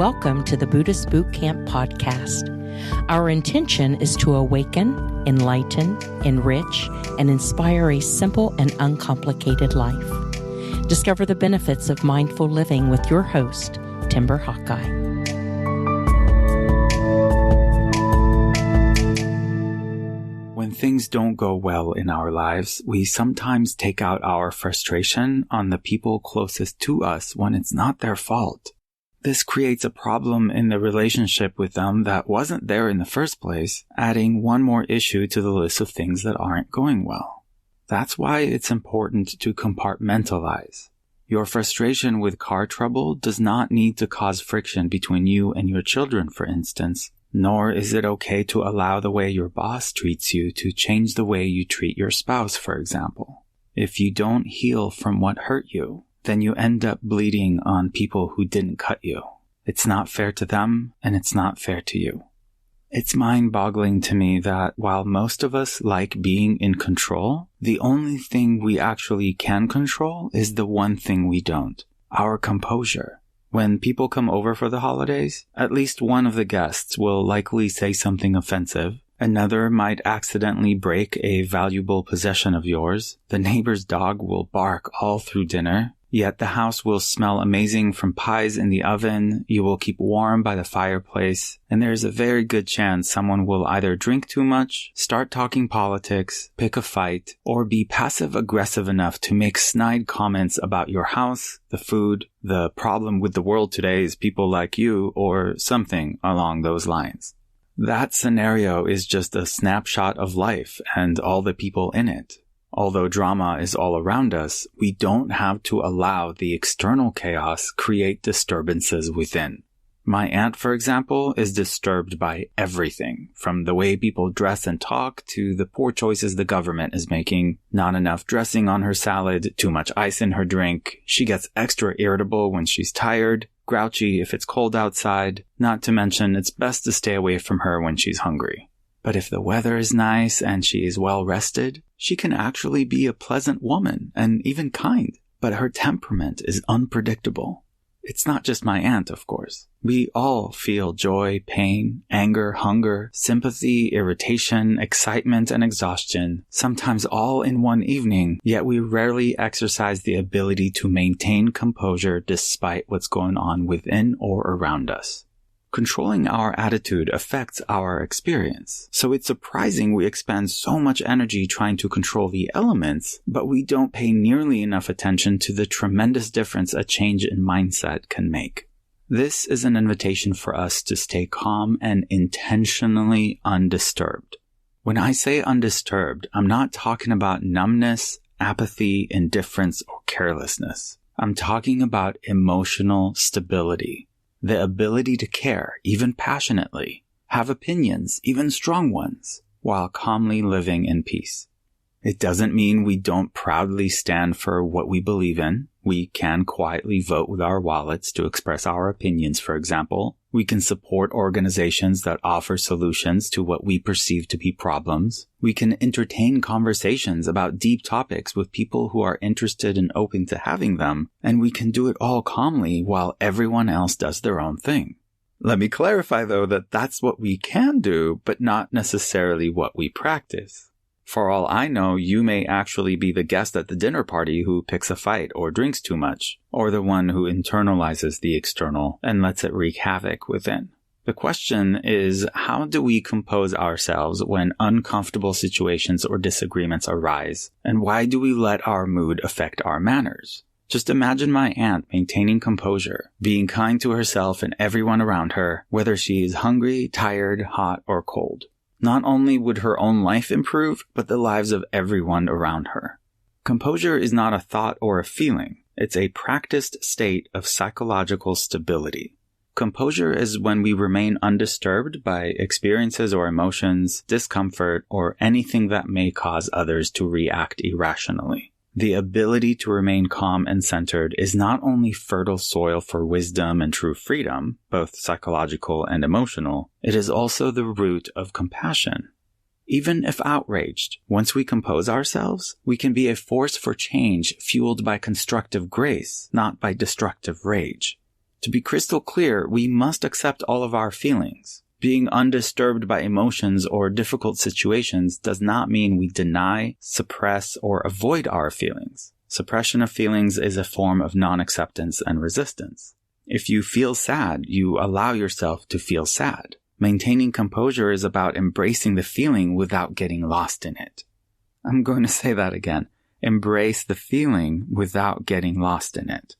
Welcome to the Buddhist Boot Camp podcast. Our intention is to awaken, enlighten, enrich, and inspire a simple and uncomplicated life. Discover the benefits of mindful living with your host, Timber Hawkeye. When things don't go well in our lives, we sometimes take out our frustration on the people closest to us when it's not their fault. This creates a problem in the relationship with them that wasn't there in the first place, adding one more issue to the list of things that aren't going well. That's why it's important to compartmentalize. Your frustration with car trouble does not need to cause friction between you and your children, for instance, nor is it okay to allow the way your boss treats you to change the way you treat your spouse, for example. If you don't heal from what hurt you, then you end up bleeding on people who didn't cut you. It's not fair to them, and it's not fair to you. It's mind-boggling to me that while most of us like being in control, the only thing we actually can control is the one thing we don't: our composure. When people come over for the holidays, at least one of the guests will likely say something offensive. Another might accidentally break a valuable possession of yours. The neighbor's dog will bark all through dinner. Yet the house will smell amazing from pies in the oven, you will keep warm by the fireplace, and there's a very good chance someone will either drink too much, start talking politics, pick a fight, or be passive-aggressive enough to make snide comments about your house, the food, the problem with the world today is people like you, or something along those lines. That scenario is just a snapshot of life and all the people in it. Although drama is all around us, we don't have to allow the external chaos create disturbances within. My aunt, for example, is disturbed by everything, from the way people dress and talk to the poor choices the government is making, not enough dressing on her salad, too much ice in her drink. She gets extra irritable when she's tired, grouchy if it's cold outside, not to mention it's best to stay away from her when she's hungry. But if the weather is nice and she is well rested, she can actually be a pleasant woman and even kind. But her temperament is unpredictable. It's not just my aunt, of course. We all feel joy, pain, anger, hunger, sympathy, irritation, excitement, and exhaustion, sometimes all in one evening, yet we rarely exercise the ability to maintain composure despite what's going on within or around us. Controlling our attitude affects our experience, so it's surprising we expend so much energy trying to control the elements, but we don't pay nearly enough attention to the tremendous difference a change in mindset can make. This is an invitation for us to stay calm and intentionally undisturbed. When I say undisturbed, I'm not talking about numbness, apathy, indifference, or carelessness. I'm talking about emotional stability. The ability to care, even passionately, have opinions, even strong ones, while calmly living in peace. It doesn't mean we don't proudly stand for what we believe in. We can quietly vote with our wallets to express our opinions, for example. We can support organizations that offer solutions to what we perceive to be problems. We can entertain conversations about deep topics with people who are interested and open to having them, and we can do it all calmly while everyone else does their own thing. Let me clarify, though, that that's what we can do, but not necessarily what we practice. For all I know, you may actually be the guest at the dinner party who picks a fight or drinks too much, or the one who internalizes the external and lets it wreak havoc within. The question is, how do we compose ourselves when uncomfortable situations or disagreements arise, and why do we let our mood affect our manners? Just imagine my aunt maintaining composure, being kind to herself and everyone around her, whether she is hungry, tired, hot, or cold. Not only would her own life improve, but the lives of everyone around her. Composure is not a thought or a feeling. It's a practiced state of psychological stability. Composure is when we remain undisturbed by experiences or emotions, discomfort, or anything that may cause others to react irrationally. The ability to remain calm and centered is not only fertile soil for wisdom and true freedom, both psychological and emotional, it is also the root of compassion. Even if outraged, once we compose ourselves, we can be a force for change fueled by constructive grace, not by destructive rage. To be crystal clear, we must accept all of our feelings. Being undisturbed by emotions or difficult situations does not mean we deny, suppress, or avoid our feelings. Suppression of feelings is a form of non-acceptance and resistance. If you feel sad, you allow yourself to feel sad. Maintaining composure is about embracing the feeling without getting lost in it. I'm going to say that again. Embrace the feeling without getting lost in it.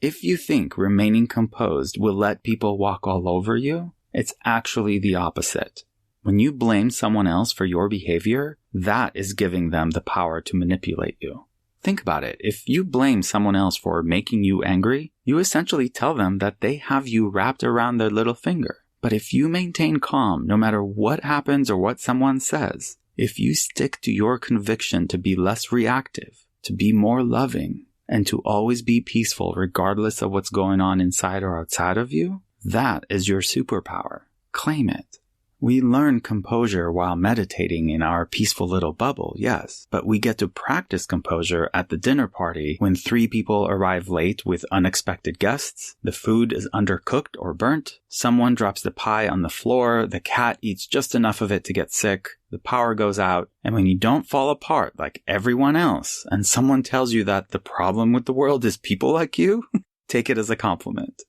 If you think remaining composed will let people walk all over you, it's actually the opposite. When you blame someone else for your behavior, that is giving them the power to manipulate you. Think about it. If you blame someone else for making you angry, you essentially tell them that they have you wrapped around their little finger. But if you maintain calm no matter what happens or what someone says, if you stick to your conviction to be less reactive, to be more loving, and to always be peaceful regardless of what's going on inside or outside of you, that is your superpower. Claim it. We learn composure while meditating in our peaceful little bubble, yes, but we get to practice composure at the dinner party when 3 people arrive late with unexpected guests, the food is undercooked or burnt, someone drops the pie on the floor, the cat eats just enough of it to get sick, the power goes out, and when you don't fall apart like everyone else, and someone tells you that the problem with the world is people like you, take it as a compliment.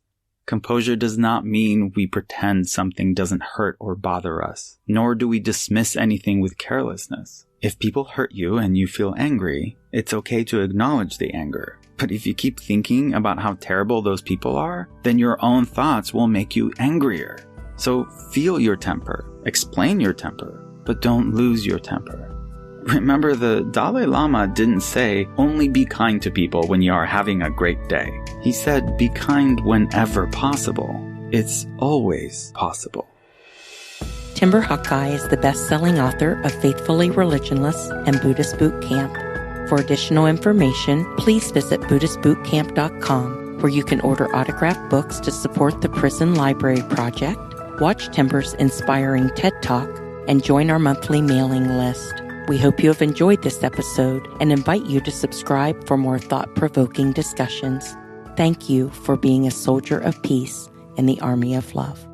Composure does not mean we pretend something doesn't hurt or bother us, nor do we dismiss anything with carelessness. If people hurt you and you feel angry, it's okay to acknowledge the anger. But if you keep thinking about how terrible those people are, then your own thoughts will make you angrier. So feel your temper, explain your temper, but don't lose your temper. Remember, the Dalai Lama didn't say, only be kind to people when you are having a great day. He said, be kind whenever possible. It's always possible. Timber Hakkai is the best-selling author of Faithfully Religionless and Buddhist Boot Camp. For additional information, please visit BuddhistBootCamp.com, where you can order autographed books to support the Prison Library Project, watch Timber's inspiring TED Talk, and join our monthly mailing list. We hope you have enjoyed this episode and invite you to subscribe for more thought-provoking discussions. Thank you for being a soldier of peace in the army of love.